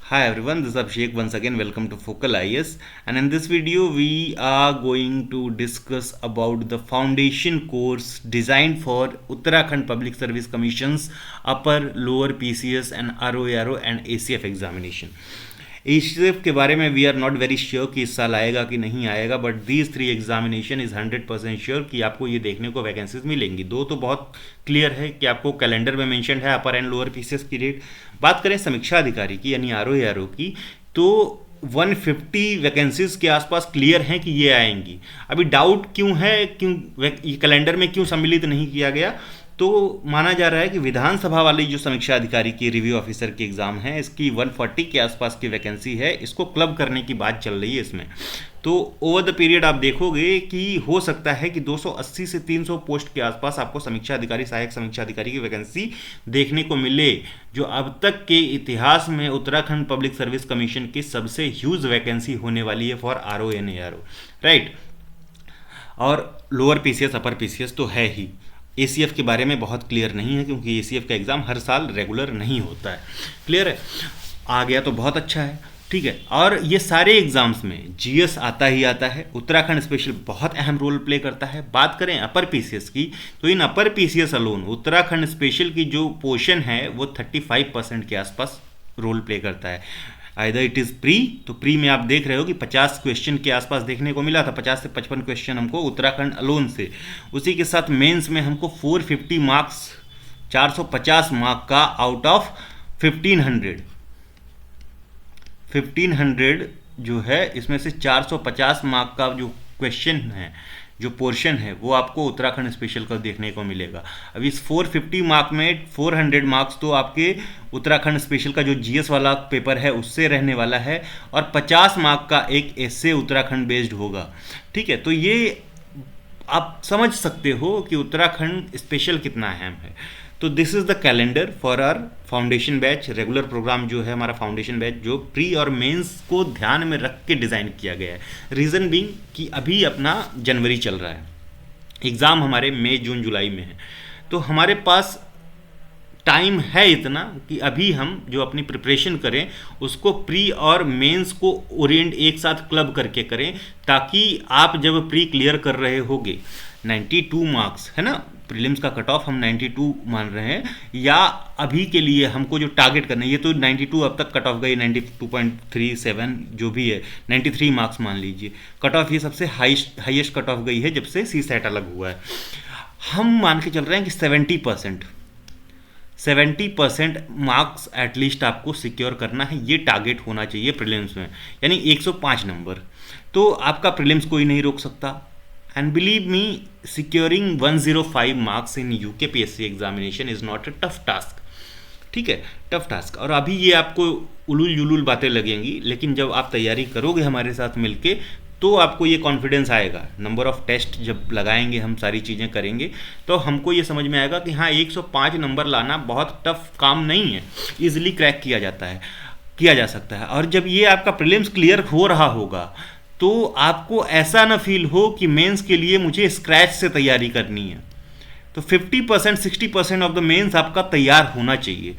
Hi everyone, this is Abhishek once again. Welcome to Focal IS, and in this video we are going to discuss about the foundation course designed for Uttarakhand Public Service Commission's upper, lower PCS and ROARO and ACF examination. ACF के बारे में we are not very sure कि इस साल आएगा कि नहीं आएगा, but these 3 examination is 100% sure कि आपको ये देखने को वैकेंसीज मिलेंगी। दो तो बहुत क्लियर है कि आपको कैलेंडर में मेंशन है अपर एंड लोअर पीसीएस की डेट। बात करें समीक्षा अधिकारी की यानी ROARO की, तो 150 वैकेंसीज के आसपास क्लियर हैं कि ये आएंगी। अभी डाउट क्यों है, क्यों ये कैलेंडर में क्यों सम्मिलित नहीं किया गया, तो माना जा रहा है कि विधानसभा वाली जो समीक्षा अधिकारी की रिव्यू ऑफिसर की एग्ज़ाम है, इसकी 140 के आसपास की वैकेंसी है, इसको क्लब करने की बात चल रही है इसमें। तो ओवर द पीरियड आप देखोगे कि हो सकता है कि 280 से 300 पोस्ट के आसपास आपको समीक्षा अधिकारी, सहायक समीक्षा अधिकारी की वैकेंसी देखने को मिले, जो अब तक के इतिहास में उत्तराखंड पब्लिक सर्विस कमीशन की सबसे ह्यूज वैकेंसी होने वाली है फॉर ROARO, राइट। और लोअर पीसीएस अपर पीसीएस तो है ही। ACF के बारे में बहुत क्लियर नहीं है क्योंकि ACF का एग्ज़ाम हर साल रेगुलर नहीं होता है। क्लियर है, आ गया तो बहुत अच्छा है, ठीक है। और ये सारे एग्ज़ाम्स में GS आता ही आता है। उत्तराखंड स्पेशल बहुत अहम रोल प्ले करता है। बात करें अपर PCS की, तो इन अपर PCS अलोन उत्तराखंड स्पेशल की जो पोर्शन है वो 35% के आसपास रोल प्ले करता है। आइदर इट इज़ प्री, तो प्री में आप देख रहे हो कि 50 क्वेश्चन के आसपास देखने को मिला था, 50 से 55 क्वेश्चन हमको उत्तराखंड अलोन से। उसी के साथ मेंस में हमको 450 मार्क्स, 450 मार्क का आउट ऑफ 1500 जो है, इसमें से 450 मार्क का जो क्वेश्चन है, जो पोर्शन है, वो आपको उत्तराखंड स्पेशल का देखने को मिलेगा। अब इस 450 मार्क में 400 मार्क्स तो आपके उत्तराखंड स्पेशल का जो GS वाला पेपर है उससे रहने वाला है, और 50 मार्क का एक एसे उत्तराखंड बेस्ड होगा, ठीक है। तो ये आप समझ सकते हो कि उत्तराखंड स्पेशल कितना अहम है। तो this is the calendar for our foundation batch, regular program जो है हमारा फाउंडेशन बैच, जो प्री और मेंस को ध्यान में रख के डिज़ाइन किया गया है। रीज़न बीइंग कि अभी अपना जनवरी चल रहा है, एग्ज़ाम हमारे मई जून जुलाई में है, तो हमारे पास टाइम है इतना कि अभी हम जो अपनी प्रिपरेशन करें उसको प्री और मेंस को ओरिएंट एक साथ क्लब करके करें, ताकि आप जब प्री क्लियर कर रहे होगे 92 मार्क्स है ना, प्रीलिम्स का कट ऑफ हम 92 मान रहे हैं, या अभी के लिए हमको जो टारगेट करना है, ये तो 92 अब तक कट ऑफ गई, 92.37 जो भी है, 93 मार्क्स मान लीजिए कट ऑफ, ये सबसे हाईएस्ट कट ऑफ गई है जब से CSAT अलग हुआ है। हम मान के चल रहे हैं कि 70% मार्क्स एटलीस्ट आपको सिक्योर करना है, ये टारगेट होना चाहिए प्रीलिम्स में, यानी 105 नंबर। तो आपका प्रीलिम्स कोई नहीं रोक सकता। And believe me, securing 105 marks in UKPSC examination is not a tough task, ठीक है, टफ टास्क। और अभी ये आपको उलूल जुलूल बातें लगेंगी, लेकिन जब आप तैयारी करोगे हमारे साथ मिलके तो आपको ये कॉन्फिडेंस आएगा। नंबर ऑफ टेस्ट जब लगाएंगे, हम सारी चीज़ें करेंगे, तो हमको ये समझ में आएगा कि हाँ 105 नंबर लाना बहुत टफ काम नहीं है, ईजिली क्रैक किया जा सकता है। और जब ये आपका प्रीलिम्स क्लियर हो रहा होगा तो आपको ऐसा ना फील हो कि मेंस के लिए मुझे स्क्रैच से तैयारी करनी है। तो 50% 60% ऑफ द मेंस आपका तैयार होना चाहिए,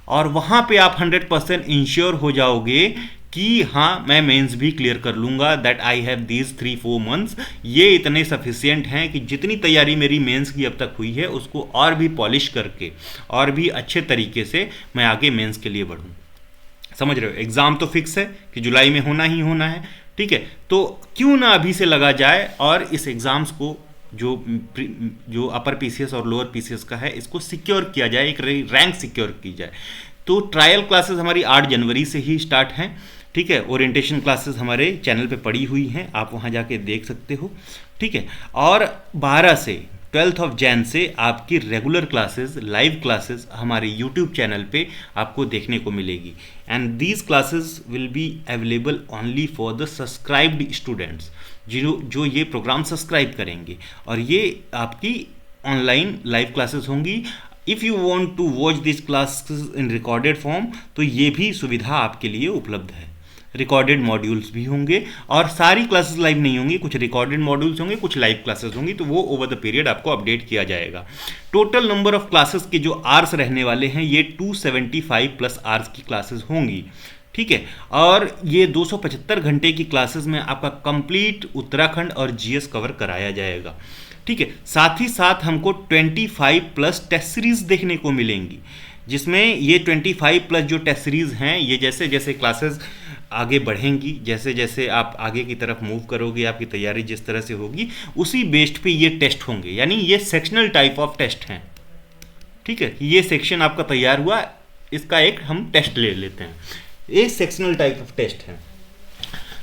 और वहाँ पे आप 100% इंश्योर हो जाओगे कि हाँ मैं मेंस भी क्लियर कर लूँगा, that I have these 3-4 months, ये इतने सफिशिएंट हैं कि जितनी तैयारी मेरी मेंस की अब तक हुई है उसको और भी पॉलिश करके और भी अच्छे तरीके से मैं आगे मेंस के लिए बढ़ूँ। समझ रहे हो, एग्ज़ाम तो फिक्स है कि जुलाई में होना ही होना है, ठीक है। तो क्यों ना अभी से लगा जाए और इस एग्ज़ाम्स को जो अपर PCS और लोअर PCS का है इसको सिक्योर किया जाए, एक रैंक सिक्योर की जाए। तो ट्रायल क्लासेस हमारी 8 जनवरी से ही स्टार्ट हैं, ठीक है। ओरिएंटेशन क्लासेस हमारे चैनल पे पड़ी हुई हैं, आप वहाँ जाके देख सकते हो, ठीक है। और 12 से 12 जैन से आपकी रेगुलर क्लासेस, लाइव क्लासेस हमारे यूट्यूब चैनल पे आपको देखने को मिलेगी, and these classes will be available only for the subscribed students, जो ये प्रोग्राम सब्सक्राइब करेंगे, और ये आपकी ऑनलाइन लाइव क्लासेस होंगी। If you want to watch this classes in recorded form, तो ये भी सुविधा आपके लिए उपलब्ध है। रिकॉर्डेड मॉड्यूल्स भी होंगे, और सारी क्लासेस लाइव नहीं होंगी, कुछ रिकॉर्डेड मॉड्यूल्स होंगे, कुछ लाइव क्लासेस होंगी, तो वो ओवर द पीरियड आपको अपडेट किया जाएगा। टोटल नंबर ऑफ क्लासेस के जो आवर्स रहने वाले हैं, ये 275 प्लस आवर्स की क्लासेस होंगी, ठीक है। और ये 275 घंटे की क्लासेस में आपका कंप्लीट उत्तराखंड और जीएस कवर कराया जाएगा। ठीक है, साथ ही साथ हमको 25 प्लस टेस्ट सीरीज देखने को मिलेंगी, जिसमें ये 25 प्लस जो टेस्ट सीरीज हैं, ये जैसे जैसे क्लासेस आगे बढ़ेंगी, जैसे जैसे आप आगे की तरफ मूव करोगे, आपकी तैयारी जिस तरह से होगी उसी बेस्ड पे ये टेस्ट होंगे। यानी ये सेक्शनल टाइप ऑफ टेस्ट हैं। ठीक है, ये सेक्शन आपका तैयार हुआ, इसका एक हम टेस्ट ले लेते हैं, ये सेक्शनल टाइप ऑफ टेस्ट है।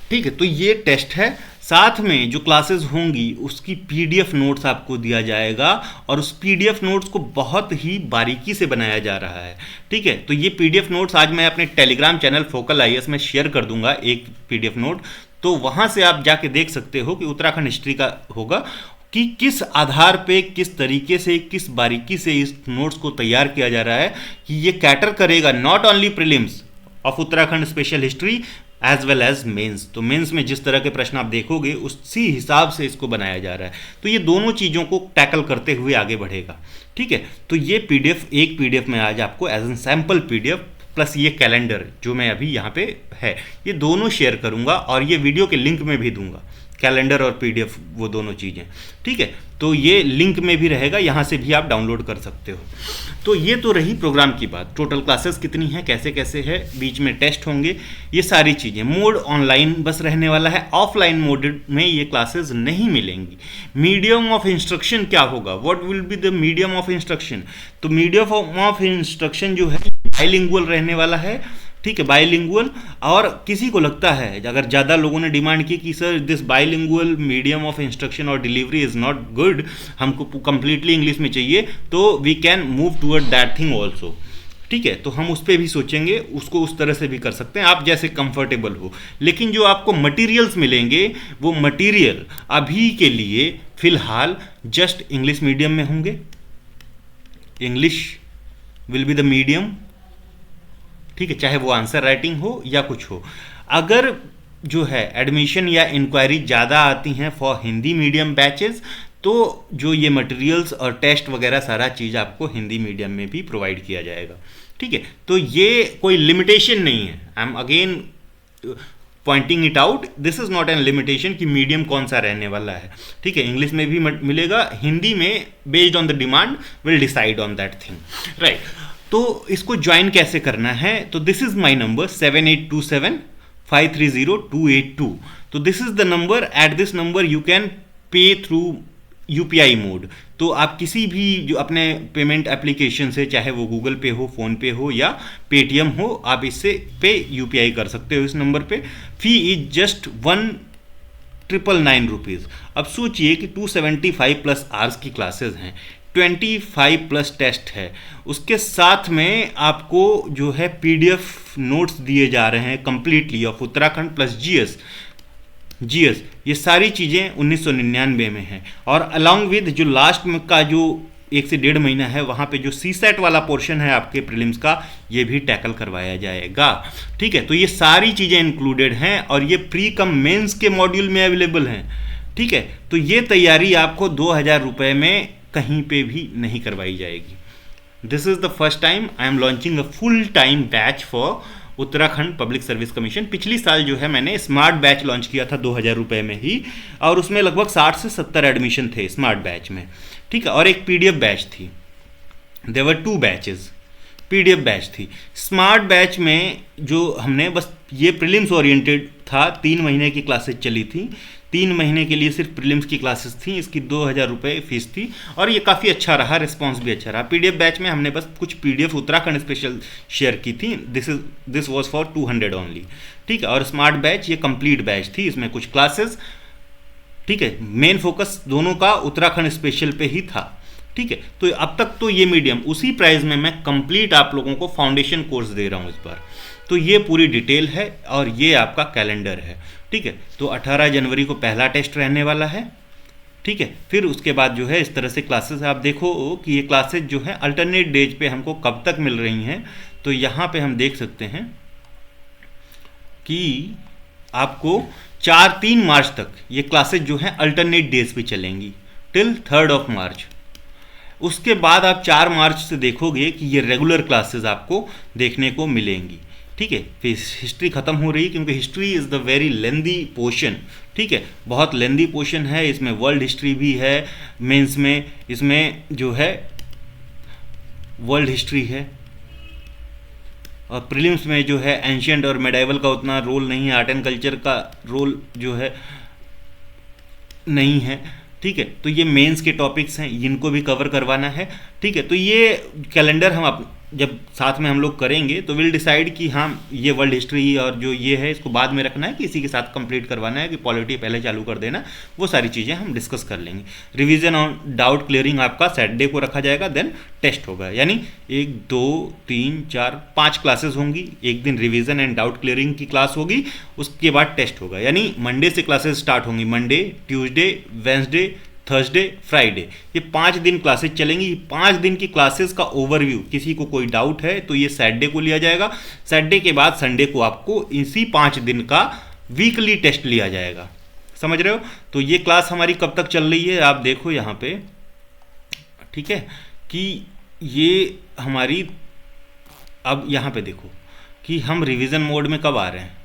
ठीक है, तो ये टेस्ट है। साथ में जो क्लासेस होंगी उसकी पीडीएफ नोट्स आपको दिया जाएगा, और उस पीडीएफ नोट्स को बहुत ही बारीकी से बनाया जा रहा है। ठीक है, तो ये पीडीएफ नोट्स आज मैं अपने टेलीग्राम चैनल फोकल आईएएस में शेयर कर दूंगा एक पीडीएफ नोट, तो वहाँ से आप जाके देख सकते हो कि उत्तराखंड हिस्ट्री का होगा कि किस आधार पे, किस तरीके से, किस बारीकी से इस नोट्स को तैयार किया जा रहा है कि ये कैटर करेगा not only prelims of Uttarakhand special history as well as mains. तो मेंस में जिस तरह के प्रश्न आप देखोगे उसी हिसाब से इसको बनाया जा रहा है। तो ये दोनों चीज़ों को टैकल करते हुए आगे बढ़ेगा। ठीक है, तो ये पीडीएफ, एक पीडीएफ में आज आपको as an sample PDF plus ये कैलेंडर जो मैं अभी यहाँ पे है, ये दोनों शेयर करूँगा और ये वीडियो के लिंक में भी दूंगा, कैलेंडर और पीडीएफ वो दोनों चीज़ें। ठीक है, तो ये लिंक में भी रहेगा, यहाँ से भी आप डाउनलोड कर सकते हो। तो ये तो रही प्रोग्राम की बात, टोटल क्लासेस कितनी हैं, कैसे कैसे है, बीच में टेस्ट होंगे, ये सारी चीज़ें। मोड ऑनलाइन बस रहने वाला है, ऑफलाइन मोड में ये क्लासेस नहीं मिलेंगी। मीडियम ऑफ इंस्ट्रक्शन क्या होगा, what will be the medium of instruction? तो मीडियम ऑफ इंस्ट्रक्शन जो है बाइलिंगुअल रहने वाला है। ठीक है, बाइलिंगुअल। और किसी को लगता है, अगर ज़्यादा लोगों ने डिमांड की कि sir this bilingual medium of instruction और डिलीवरी इज़ नॉट गुड, हमको कंप्लीटली इंग्लिश में चाहिए, तो we can move toward that thing also. ठीक है, तो हम उस पर भी सोचेंगे, उसको उस तरह से भी कर सकते हैं, आप जैसे कंफर्टेबल हो। लेकिन जो आपको मटेरियल्स मिलेंगे वो मटेरियल अभी के लिए फ़िलहाल जस्ट इंग्लिश मीडियम में होंगे। English will be the medium. ठीक है, चाहे वो आंसर राइटिंग हो या कुछ हो। अगर जो है एडमिशन या इंक्वायरी ज़्यादा आती हैं फॉर हिंदी मीडियम बैचेस, तो जो ये मटेरियल्स और टेस्ट वगैरह सारा चीज़ आपको हिंदी मीडियम में भी प्रोवाइड किया जाएगा। ठीक है, तो ये कोई लिमिटेशन नहीं है। I am again Poynting it out, this is not an limitation कि मीडियम कौन सा रहने वाला है। ठीक है, इंग्लिश में भी मिलेगा, हिंदी में based on the demand will decide on that thing, right. तो इसको ज्वाइन कैसे करना है? तो दिस इज माई नंबर 7827530282। तो this is the number, at this number you can pay through UPI mode. तो आप किसी भी जो अपने पेमेंट एप्लीकेशन से, चाहे वो गूगल पे हो, फ़ोन पे हो या पेटीएम हो, आप इससे पे यूपीआई कर सकते हो इस नंबर पे। फी इज जस्ट 1,999 रुपीज़। अब सोचिए कि 275 प्लस आवर्स की क्लासेस हैं, 25 प्लस टेस्ट है, उसके साथ में आपको जो है पीडीएफ नोट्स दिए जा रहे हैं completely off Uttarakhand plus GS. ये सारी चीज़ें 1999 में हैं, और अलॉन्ग विद जो लास्ट में का जो 1 से 1.5 महीना है, वहाँ पे जो सीसेट वाला पोर्शन है आपके प्रीलिम्स का, ये भी टैकल करवाया जाएगा। ठीक है, तो ये सारी चीज़ें इंक्लूडेड हैं और ये प्री कम मेंस के मॉड्यूल में अवेलेबल हैं। ठीक है, तो ये तैयारी आपको 2000 रुपये में कहीं पे भी नहीं करवाई जाएगी। This is the first time I am launching a full time batch for Uttarakhand public service commission. पिछली साल जो है मैंने स्मार्ट बैच लॉन्च किया था 2000 रुपये में ही, और उसमें लगभग 60 से 70 एडमिशन थे स्मार्ट बैच में। ठीक है, और एक पीडीएफ बैच थी, there were 2 batches, PDF batch थी। स्मार्ट बैच में जो हमने बस ये प्रीलिम्स ओरिएंटेड था, 3 महीने की क्लासेस चली थी, 3 महीने के लिए सिर्फ प्रीलिम्स की क्लासेस थी, इसकी 2000 रुपये फीस थी, और ये काफ़ी अच्छा रहा, रिस्पांस भी अच्छा रहा। पीडीएफ बैच में हमने बस कुछ पीडीएफ उत्तराखंड स्पेशल शेयर की थी, दिस वाज फॉर 200 ओनली। ठीक है, और स्मार्ट बैच ये कंप्लीट बैच थी, इसमें कुछ क्लासेस। ठीक है, मेन फोकस दोनों का उत्तराखंड स्पेशल पे ही था। ठीक है, तो अब तक तो ये मीडियम उसी प्राइस में मैं कंप्लीट आप लोगों को फाउंडेशन कोर्स दे रहा हूँ इस बार। तो ये पूरी डिटेल है और ये आपका कैलेंडर है। ठीक है, तो 18 जनवरी को पहला टेस्ट रहने वाला है। ठीक है, फिर उसके बाद जो है इस तरह से क्लासेस आप देखो कि ये क्लासेस जो हैं अल्टरनेट डेज पे हमको कब तक मिल रही हैं। तो यहाँ पे हम देख सकते हैं कि आपको 3 मार्च तक ये क्लासेस जो हैं अल्टरनेट डेज पे चलेंगी टिल 3 मार्च। उसके बाद आप 4 मार्च से देखोगे कि ये रेगुलर क्लासेस आपको देखने को मिलेंगी। ठीक है, फिर हिस्ट्री ख़त्म हो रही है क्योंकि history is the very lengthy portion, ठीक है, बहुत लेंदी पोर्शन है, इसमें वर्ल्ड हिस्ट्री भी है, मेंस में इसमें जो है वर्ल्ड हिस्ट्री है, और प्रीलिम्स में जो है एंशियंट और मेडाइवल का उतना रोल नहीं है, आर्ट एंड कल्चर का रोल जो है नहीं है, ठीक है। तो ये मेंस के टॉपिक्स हैं, इनको भी कवर करवाना है, ठीक है। तो ये कैलेंडर हम जब साथ में हम लोग करेंगे तो विल डिसाइड कि हाँ ये वर्ल्ड हिस्ट्री और जो ये है इसको बाद में रखना है कि इसी के साथ कंप्लीट करवाना है कि पॉलिटी पहले चालू कर देना, वो सारी चीज़ें हम डिस्कस कर लेंगे। रिवीजन ऑन डाउट क्लियरिंग आपका सैटरडे को रखा जाएगा, देन टेस्ट होगा, यानी 1 2 3 4 5 क्लासेस होंगी, एक दिन रिवीजन एंड डाउट क्लियरिंग की क्लास होगी, उसके बाद टेस्ट होगा, यानी मंडे से क्लासेस स्टार्ट होंगी, Monday, Tuesday, Wednesday, Thursday, Friday, ये 5 दिन क्लासेस चलेंगी। 5 दिन की क्लासेस का ओवरव्यू, किसी को कोई डाउट है तो ये सैटरडे को लिया जाएगा, सैटरडे के बाद संडे को आपको इसी 5 दिन का वीकली टेस्ट लिया जाएगा, समझ रहे हो। तो ये क्लास हमारी कब तक चल रही है आप देखो यहाँ पे, ठीक है, कि ये हमारी अब यहाँ पे देखो कि हम रिवीजन मोड में कब आ रहे हैं।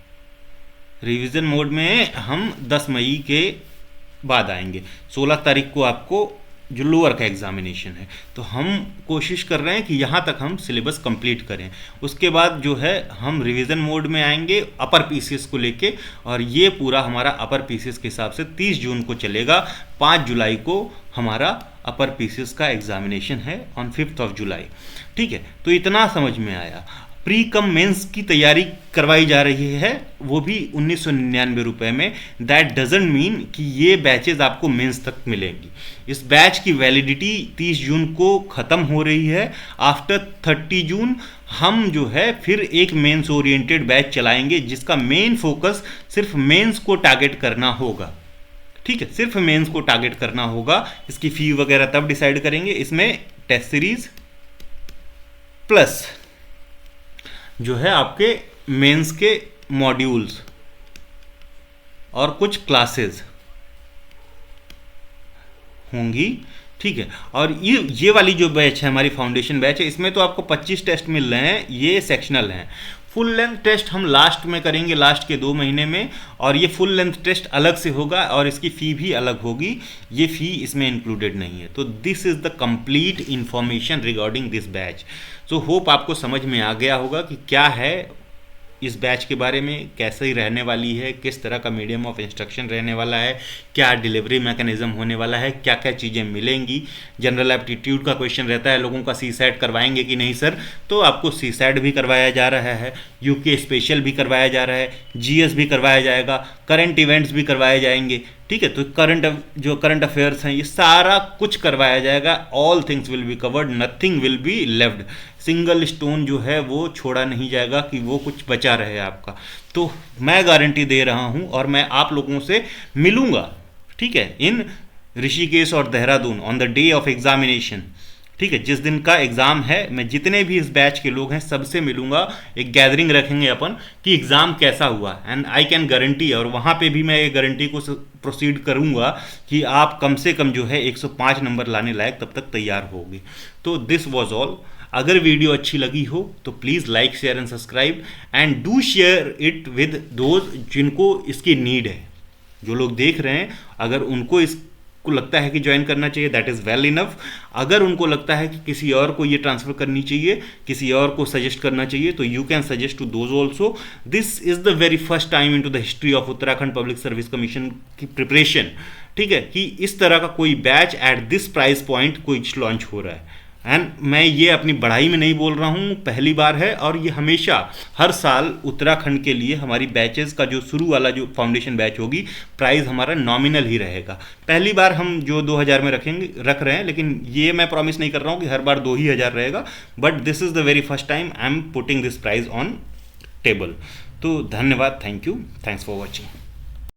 रिवीजन मोड में हम 10 मई के बाद आएंगे, 16 तारीख को आपको जो लोअर का एग्जामिनेशन है, तो हम कोशिश कर रहे हैं कि यहाँ तक हम सिलेबस कंप्लीट करें, उसके बाद जो है हम रिवीजन मोड में आएंगे अपर पीसीएस को लेके, और ये पूरा हमारा अपर पीसीएस के हिसाब से 30 जून को चलेगा, 5 जुलाई को हमारा अपर पीसीएस का एग्जामिनेशन है ऑन 5th ऑफ जुलाई, ठीक है। तो इतना समझ में आया। प्री कम मेंस की तैयारी करवाई जा रही है, वो भी 1999 रुपये में। दैट डजेंट मीन कि ये बैचेज आपको मेंस तक मिलेंगी। इस बैच की वैलिडिटी 30 जून को ख़त्म हो रही है। आफ्टर 30 जून हम जो है फिर एक मेंस ओरिएंटेड बैच चलाएंगे, जिसका मेन फोकस सिर्फ मेंस को टारगेट करना होगा, ठीक है, सिर्फ मेंस को टारगेट करना होगा। इसकी फ़ी वगैरह तब डिसाइड करेंगे। इसमें टेस्ट सीरीज प्लस जो है आपके मेंस के मॉड्यूल्स और कुछ क्लासेस होंगी, ठीक है। और ये वाली जो बैच है हमारी फाउंडेशन बैच है, इसमें तो आपको 25 टेस्ट मिल रहे हैं, ये सेक्शनल हैं। फुल लेंथ टेस्ट हम लास्ट में करेंगे, लास्ट के 2 महीने में, और ये फुल लेंथ टेस्ट अलग से होगा और इसकी फ़ी भी अलग होगी, ये फ़ी इसमें इंक्लूडेड नहीं है। तो this is the complete information regarding this batch. So hope आपको समझ में आ गया होगा कि क्या है इस बैच के बारे में, कैसे ही रहने वाली है, किस तरह का मीडियम ऑफ इंस्ट्रक्शन रहने वाला है, क्या डिलीवरी मैकेनिज्म होने वाला है, क्या क्या चीज़ें मिलेंगी। जनरल एप्टीट्यूड का क्वेश्चन रहता है लोगों का, सीसैट करवाएंगे कि नहीं सर, तो आपको सीसैट भी करवाया जा रहा है, यूके स्पेशल भी करवाया जा रहा है, जीएस भी करवाया जाएगा, करंट इवेंट्स भी करवाए जाएंगे, ठीक है। तो करंट अफेयर्स हैं, ये सारा कुछ करवाया जाएगा। All things will be covered, nothing will be left. Single stone जो है वो छोड़ा नहीं जाएगा कि वो कुछ बचा रहे आपका। तो मैं गारंटी दे रहा हूँ और मैं आप लोगों से मिलूँगा, ठीक है, इन ऋषिकेश और Dehradun on the day of examination, ठीक है। जिस दिन का एग्ज़ाम है मैं जितने भी इस बैच के लोग हैं सबसे मिलूंगा, एक गैदरिंग रखेंगे अपन कि एग्ज़ाम कैसा हुआ, एंड आई कैन गारंटी, और वहाँ पे भी मैं ये गारंटी को प्रोसीड करूँगा कि आप कम से कम जो है 105 नंबर लाने लायक तब तक तैयार होगे। तो दिस वॉज ऑल। अगर वीडियो अच्छी लगी हो तो please like share and subscribe, and do share it with those जिनको इसकी नीड है। जो लोग देख रहे हैं अगर उनको को लगता है कि ज्वाइन करना चाहिए, दैट इज़ वेल इनफ। अगर उनको लगता है कि किसी और को ये ट्रांसफ़र करनी चाहिए, किसी और को सजेस्ट करना चाहिए, तो you can suggest to those also. This is the very first time in to the history of Uttarakhand public service commission की प्रिपरेशन, ठीक है, कि इस तरह का कोई batch at this price point कोई लॉन्च हो रहा है। एंड मैं ये अपनी बढ़ाई में नहीं बोल रहा हूँ, पहली बार है, और ये हमेशा हर साल उत्तराखंड के लिए हमारी बैचेस का जो शुरू वाला जो फाउंडेशन बैच होगी, प्राइस हमारा नॉमिनल ही रहेगा। पहली बार हम जो 2000 में रख रहे हैं, लेकिन ये मैं प्रॉमिस नहीं कर रहा हूँ कि हर बार 2000 रहेगा, but this is the very first time I am putting this price on table. तो धन्यवाद, thank you, thanks for watching.